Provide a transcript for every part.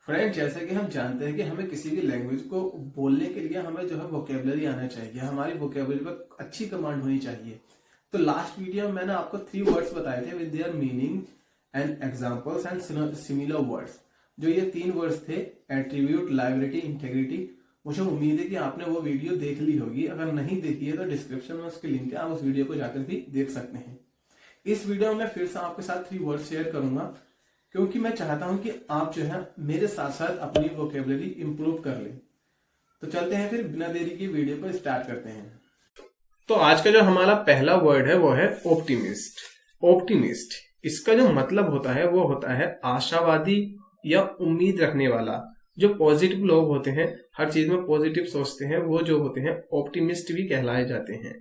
Friend, जैसे कि हम जानते हैं कि हमें किसी भी लैंग्वेज को बोलने के लिए हमें जो है वोकेबलरी आना चाहिए, हमारी वोकेबलरी पर अच्छी कमांड होनी चाहिए। तो लास्ट वीडियो में मैंने आपको 3 वर्ड्स बताए थे with their meaning and examples and similar words. जो ये 3 वर्ड्स थे, एट्रीब्यूट, लायबिलिटी, इंटेग्रिटी। मुझे उम्मीद है कि आपने वो वीडियो देख ली होगी। अगर नहीं देखी है तो डिस्क्रिप्शन में उसकी लिंक है, आप उस वीडियो को जाकर भी देख सकते हैं। इस वीडियो में फिर से आपके साथ 3 वर्ड शेयर करूंगा, क्योंकि मैं चाहता हूं कि आप जो है मेरे साथ साथ अपनी वोकेबलरी इंप्रूव कर लें। तो चलते हैं फिर, बिना देरी की वीडियो को स्टार्ट करते हैं। तो आज का जो हमारा पहला वर्ड है वो है ऑप्टिमिस्ट। ऑप्टिमिस्ट, इसका जो मतलब होता है वो होता है आशावादी या उम्मीद रखने वाला। जो पॉजिटिव लोग होते हैं, हर चीज में पॉजिटिव सोचते हैं, वो जो होते हैं ऑप्टिमिस्ट भी कहलाए जाते हैं।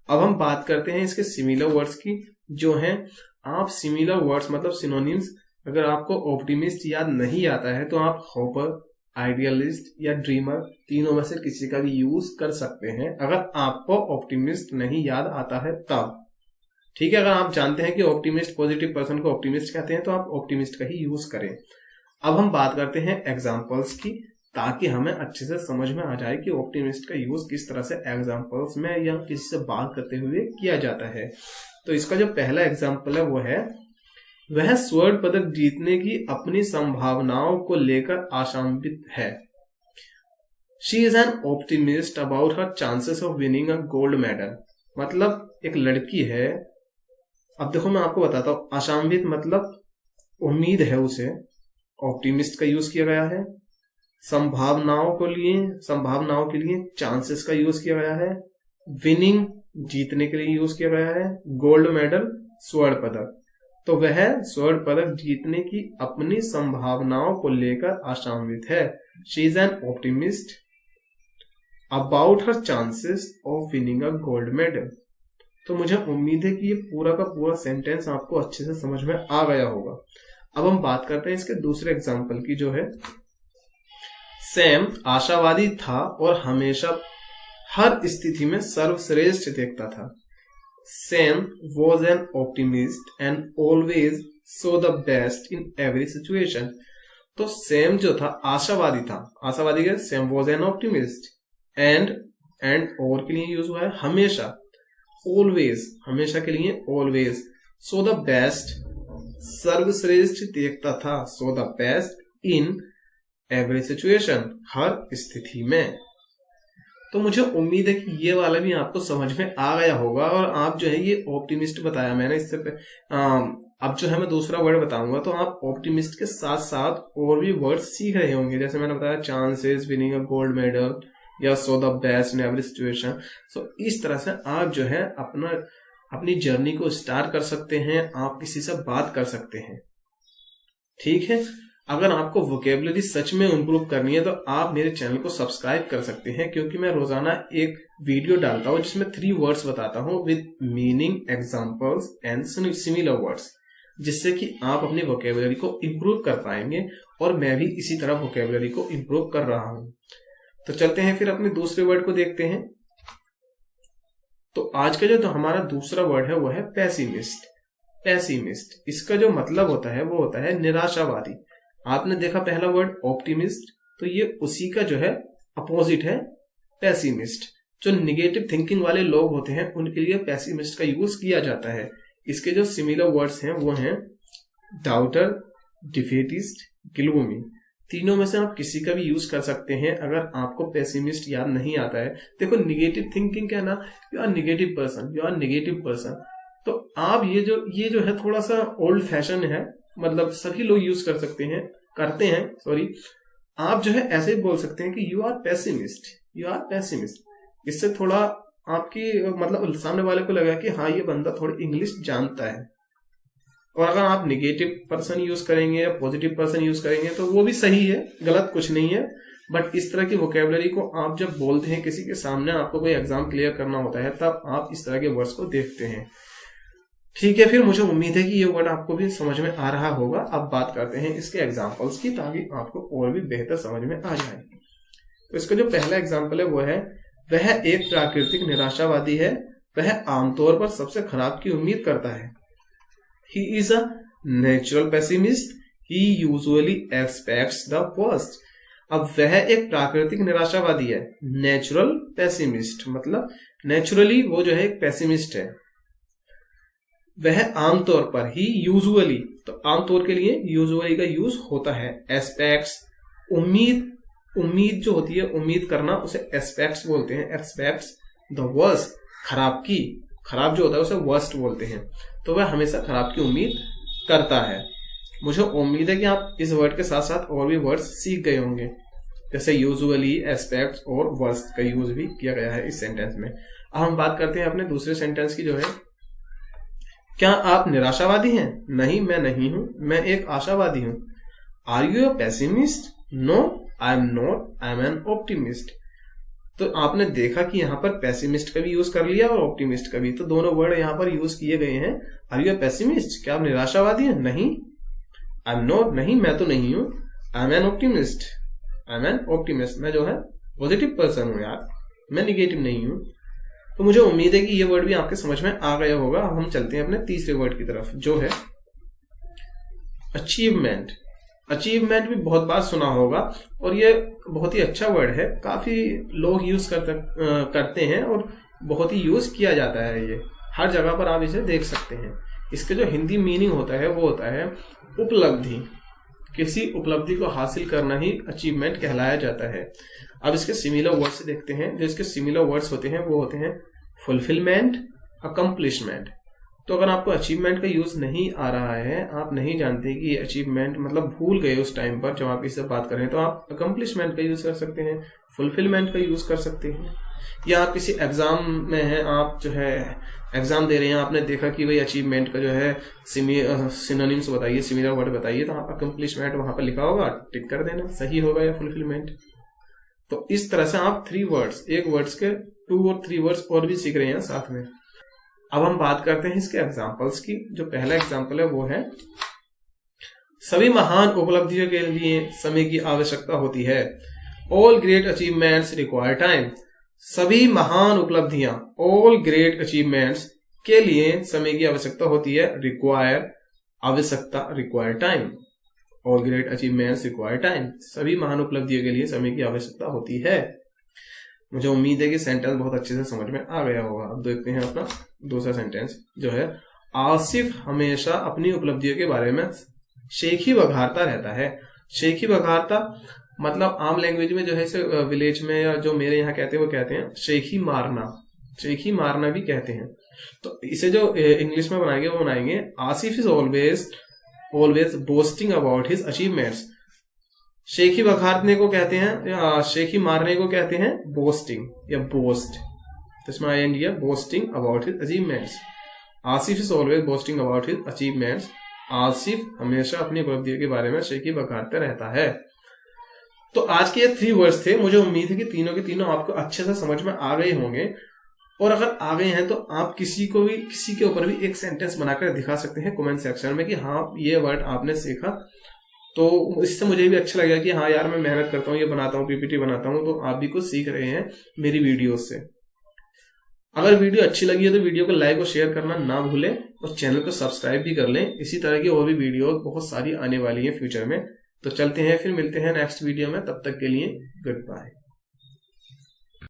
अब हम बात करते हैं इसके सिमिलर वर्ड्स की, जो हैं आप सिमिलर वर्ड्स मतलब सिनोनिम्स। अगर आपको ऑप्टिमिस्ट याद नहीं आता है तो आप होपर, आइडियलिस्ट या ड्रीमर, तीनों में से किसी का भी यूज कर सकते हैं अगर आपको ऑप्टिमिस्ट नहीं याद आता है तब। ठीक है, अगर आप जानते हैं कि ऑप्टिमिस्ट, पॉजिटिव पर्सन को ऑप्टिमिस्ट कहते हैं, तो आप ऑप्टिमिस्ट का ही यूज करें। अब हम बात करते हैं एग्जाम्पल्स की, ताकि हमें अच्छे से समझ में आ जाए कि ऑप्टिमिस्ट का यूज किस तरह से एग्जाम्पल्स में या किसी से बात करते हुए किया जाता है। तो इसका जो पहला एग्जाम्पल है वो है, वह स्वर्ण पदक जीतने की अपनी संभावनाओं को लेकर आशान्वित है। She is an optimist about her chances of winning a gold medal. मतलब एक लड़की है, अब देखो मैं आपको बताता हूं, आशान्वित मतलब उम्मीद है उसे, ऑप्टिमिस्ट का यूज किया गया है। संभावनाओं के लिए चांसेस का यूज किया गया है। विनिंग, जीतने के लिए यूज किया गया है। गोल्ड मेडल, स्वर्ण पदक। तो वह स्वर्ण पदक जीतने की अपनी संभावनाओं को लेकर आशान्वित है। She is an optimist about her chances of winning a gold medal. तो मुझे उम्मीद है कि ये पूरा का पूरा सेंटेंस आपको अच्छे से समझ में आ गया होगा। अब हम बात करते हैं इसके दूसरे एग्जाम्पल की, जो है सैम आशावादी था और हमेशा हर स्थिति में सर्वश्रेष्ठ देखता था। Sam was an optimist and always saw the best in every situation. तो सैम जो था आशावादी था, आशावादी के Sam was an optimist and और के लिए यूज हुआ है हमेशा, always हमेशा के लिए always, saw the best सर्वश्रेष्ठ देखता था, saw the best in every situation हर स्थिति में। तो मुझे उम्मीद है कि ये वाला भी आपको समझ में आ गया होगा। और आप जो है ये ऑप्टिमिस्ट बताया मैंने, इससे अब जो है मैं दूसरा वर्ड बताऊंगा, तो आप ऑप्टिमिस्ट के साथ साथ और भी वर्ड सीख रहे होंगे। जैसे मैंने बताया chances, winning a gold medal या so the best in every situation. So इस तरह से आप जो है अपनी जर्नी को स्टार्ट कर सकते हैं, आप किसी से बात कर सकते हैं। ठीक है, अगर आपको वोकेबलरी सच में इंप्रूव करनी है तो आप मेरे चैनल को सब्सक्राइब कर सकते हैं, क्योंकि मैं रोजाना एक वीडियो डालता हूं जिसमें 3 वर्ड्स बताता हूं with meaning, examples and similar words, जिससे कि आप अपनी वोकेबलरी को इंप्रूव कर पाएंगे। और मैं भी इसी तरह वोकेबलरी को इंप्रूव कर रहा हूं। तो चलते हैं फिर अपने दूसरे वर्ड को देखते हैं। तो आज का जो हमारा दूसरा वर्ड है वो है पेसिमिस्ट। पेसिमिस्ट, इसका जो मतलब होता है वो होता है निराशावादी। आपने देखा पहला वर्ड ऑप्टिमिस्ट, तो ये उसी का जो है अपोजिट है पेसिमिस्ट। जो निगेटिव थिंकिंग वाले लोग होते हैं उनके लिए पेसिमिस्ट का यूज किया जाता है। इसके जो सिमिलर वर्ड्स हैं वो हैं डाउटर, डिफेटिस्ट, ग्लूमी। तीनों में से आप किसी का भी यूज कर सकते हैं अगर आपको पेसिमिस्ट याद नहीं आता है। देखो, निगेटिव थिंकिंग क्या ना, you are negative person, you are negative person. तो आप ये जो है थोड़ा सा ओल्ड फैशन है, मतलब सभी लोग यूज कर सकते हैं, करते हैं, सॉरी। आप जो है ऐसे ही बोल सकते हैं कि you are pessimist, you are pessimist. इससे थोड़ा आपकी मतलब सामने वाले को लगा कि हाँ ये बंदा थोड़ी इंग्लिश जानता है। और अगर आप नेगेटिव पर्सन यूज करेंगे या पॉजिटिव पर्सन यूज करेंगे तो वो भी सही है, गलत कुछ नहीं है। बट इस तरह की वोकेबलरी को आप जब बोलते हैं किसी के सामने, आपको कोई एग्जाम क्लियर करना होता है, तब आप इस तरह के वर्ड्स को देखते हैं। ठीक है, फिर मुझे उम्मीद है कि ये वर्ड आपको भी समझ में आ रहा होगा। अब बात करते हैं इसके एग्जाम्पल्स की, ताकि आपको और भी बेहतर समझ में आ जाए। तो इसका जो पहला एग्जाम्पल है वो है, वह एक प्राकृतिक निराशावादी है, वह आमतौर पर सबसे खराब की उम्मीद करता है। He is a natural pessimist, he usually aspects the worst. अब वह एक प्राकृतिक निराशावादी है, नेचुरल पेसिमिस्ट, मतलब नेचुरली वो जो है एक पेसिमिस्ट है। वह आमतौर पर ही यूजुअली, तो आमतौर के लिए यूजुअली का यूज होता है। एस्पेक्ट्स उम्मीद जो होती है, उम्मीद करना, उसे एस्पेक्ट्स बोलते हैं। एक्सपेक्ट्स द वर्स्ट, खराब जो होता है उसे वर्स्ट बोलते हैं। तो वह हमेशा खराब की उम्मीद करता है। मुझे उम्मीद है कि आप इस वर्ड के साथ साथ और भी वर्ड्स सीख गए होंगे, जैसे यूजुअली, एस्पेक्ट्स और वर्स्ट का यूज भी किया गया है इस सेंटेंस में। अब हम बात करते हैं अपने दूसरे सेंटेंस की, जो है क्या आप निराशावादी हैं? नहीं, मैं नहीं हूं, मैं एक आशावादी हूं। Are you a pessimist? No, I am not, I am an optimist. तो आपने देखा कि यहाँ पर पेसिमिस्ट का भी यूज कर लिया और ऑप्टिमिस्ट का भी, तो दोनों वर्ड यहाँ पर यूज किए गए हैं। Are you a pessimist? क्या आप निराशावादी हैं? नहीं। आई एम नॉट, नहीं मैं तो नहीं हूं। I am an optimist, I am an optimist, मैं जो है पॉजिटिव पर्सन हूं यार, मैं निगेटिव नहीं हूं। तो मुझे उम्मीद है कि ये वर्ड भी आपके समझ में आ गया होगा। हम चलते हैं अपने तीसरे वर्ड की तरफ, जो है अचीवमेंट। अचीवमेंट भी बहुत बार सुना होगा और ये बहुत ही अच्छा वर्ड है, काफी लोग यूज करते हैं और बहुत ही यूज किया जाता है। ये हर जगह पर आप इसे देख सकते हैं। इसके जो हिंदी मीनिंग होता है वो होता है उपलब्धि। किसी उपलब्धि को हासिल करना ही अचीवमेंट कहलाया जाता है। अब इसके सिमिलर वर्ड्स देखते हैं। जो इसके सिमिलर वर्ड्स होते हैं वो होते हैं फुलफिलमेंट, अकम्प्लिशमेंट। तो अगर आपको अचीवमेंट का यूज नहीं आ रहा है, आप नहीं जानते कि ये अचीवमेंट, मतलब भूल गए उस टाइम पर जब आप इससे बात करें, तो आप अकम्प्लिशमेंट का यूज कर सकते हैं, फुलफिलमेंट का यूज कर सकते हैं। या आप किसी एग्जाम में हैं, आप जो है एग्जाम दे रहे हैं, आपने देखा कि भाई अचीवमेंट का जो है सिनोनिम्स बताइए, सिमिलर वर्ड बताइए, तो आप अकम्प्लिशमेंट वहां पर लिखा होगा, टिक कर देना, सही होगा या फुलफिलमेंट। तो इस तरह से आप 3 वर्ड्स, एक वर्ड्स के 2 और 3 वर्ड्स और भी सीख रहे हैं साथ में। अब हम बात करते हैं इसके एग्जाम्पल्स की। जो पहला एग्जाम्पल है वो है सभी महान उपलब्धियों के लिए समय की आवश्यकता होती है। All great achievements require time. सभी महान उपलब्धियां, ऑल ग्रेट अचीवमेंट्स के लिए समय की आवश्यकता होती है। रिक्वायर, आवश्यकता, require time. All great achievements require time. सभी महान उपलब्धियों के लिए समय की आवश्यकता होती है। मुझे उम्मीद है कि सेंटेंस बहुत अच्छे से समझ में आ गया होगा। अब देखते हैं अपना दूसरा सेंटेंस, जो है आसिफ हमेशा अपनी उपलब्धियों के बारे में शेखी बघारता रहता है। शेखी बघारता मतलब आम लैंग्वेज में जो है इसे विलेज में या जो मेरे यहाँ कहते हैं वो कहते हैं शेखी मारना। शेखी मारना भी कहते हैं। तो इसे जो इंग्लिश में बनाएंगे वो बनाएंगे Asif is always boasting about his achievements. शेखी बघारने को कहते हैं या शेखी मारने को कहते हैं बोस्टिंग या बोस्ट। तो इसमें आई एन डी है, boasting about his achievements. Asif is always boasting about his achievements. Asif हमेशा अपनी उपलब्धियों के बारे में शेखी बघारते रहता है। तो आज के ये 3 वर्ड्स थे। मुझे उम्मीद है कि तीनों के तीनों आपको अच्छे से समझ में आ गए होंगे। और अगर आ गए हैं तो आप किसी के ऊपर भी एक सेंटेंस बनाकर दिखा सकते हैं कमेंट सेक्शन में कि हाँ ये वर्ड आपने सीखा। तो इससे मुझे भी अच्छा लगेगा कि हाँ यार मैं मेहनत करता हूँ, ये बनाता हूँ, पीपीटी बनाता हूँ, तो आप भी कुछ सीख रहे हैं मेरी वीडियो से। अगर वीडियो अच्छी लगी है तो वीडियो को लाइक और शेयर करना ना भूलें और चैनल को सब्सक्राइब भी कर लें। इसी तरह की और भी वीडियो बहुत सारी आने वाली है फ्यूचर में। तो चलते हैं, फिर मिलते हैं नेक्स्ट वीडियो में। तब तक के लिए गुड बाय।